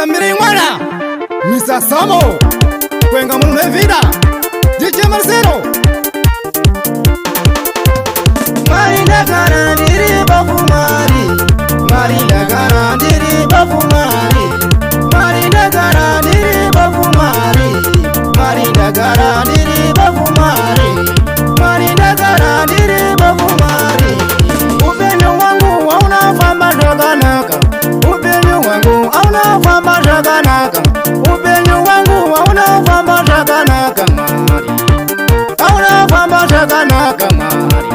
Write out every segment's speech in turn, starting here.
Tambiri mwana Misa Samo Kwenga mune vida DJ Marcelo Marinda garandiri bafu mari Marinda garandiri bafu mari Marinda garandiri bafu mari Marinda garandiri bafu mari Marinda garandiri bafu mari Upenyo wangu hauna famba joganaka Upenyo wangu hauna famba joganaka Upenyo wangu hauna famba joganaka mari Hauna famba joganaka mari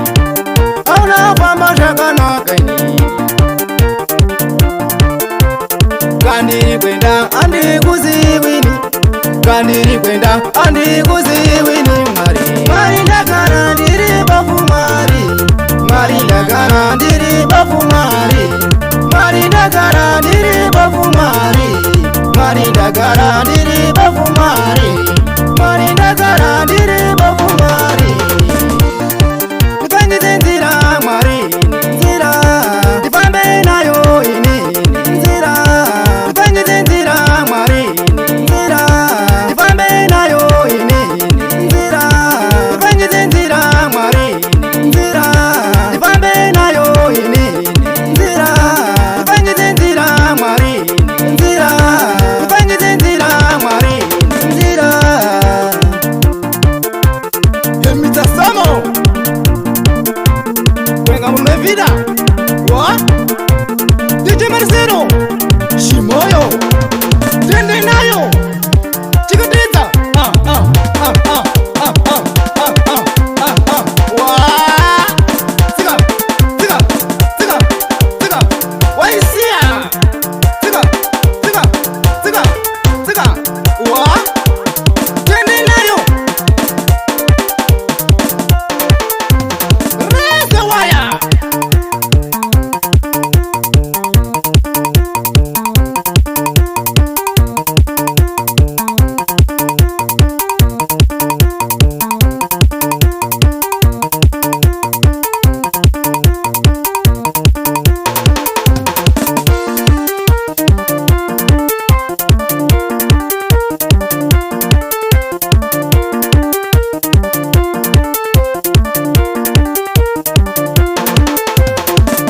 Hauna famba joganaka ni Kandiri kwenda andi kuziwini Kandiri kwenda andi kuziwini mari Marinda garandiri bafu mari Marinda garandiri bafu mari Marinda garandiri bafu mari Marinda garandiri bafu mari Marinda garandiri bafu mari Nipangi zenzira mari Zira Nipambe nayo ini Zira Nipangi zenzira mari Zira Nipambe nayo ini Zira Nipangi zenzira mari Zira Nipambe nayo ini Zira Nipangi zenzira mari Zira Nipangi zenzira mari Zira Yemita Samo Kwenga mune vida What? DJ Marcelo Shimoyo Tende nayo Chikatita What? Tiga Tiga Tiga Tiga Waisia Tiga Tiga Tiga Tiga What? Tende nayo Reza waya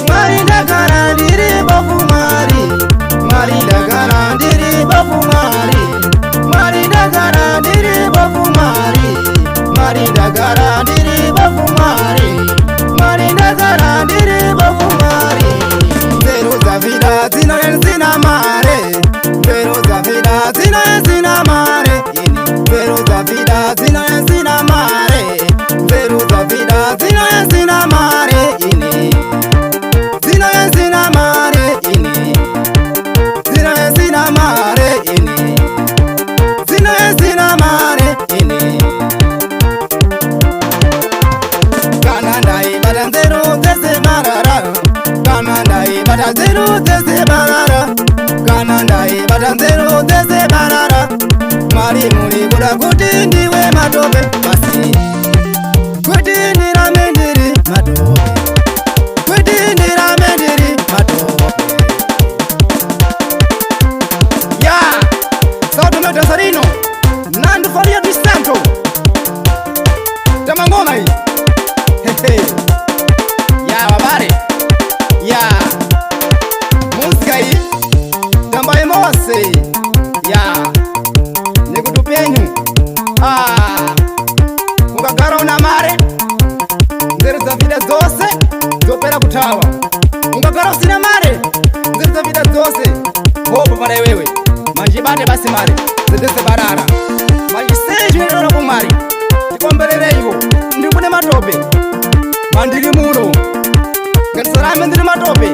Marinda garandiri bafu mari Marinda garandiri bafu mari Marinda garandiri bafu mari Marinda garandiri bafu mari Marinda garandiri bafu mari Zero za vida zina enzina mare Zero za vida zina enzina mare Zero za vida zina enzina mare Zero za vida zina enzina mare Zina enzina mare ini Zina enzina mare ini Zina enzina mare ini Kananda ibada zero tese marara Kananda ibada zero tese marara Kananda ibada zero tese marara Mari muri kuda kuti ndiwe matope Basi kuti ndiramendiri matope Kuti ndiramendiri matope Ya Sauti Meta Sarino Nando Faria di Santo Tamangoma hii Hehe Ya wabare Ya Musika hii Tambaye Mose Ya Nikutupenyu Mukagara una mare Nzeri za vida zose Zopera kutawa Mukagara usina mare Nzeri za vida zose Hopo pale wewe Manjibate basi mare Zedese barara Majiseju nilona kumari Tikombelele hivo Ndikune matope Mandiri muro Gatisarame ndiri matope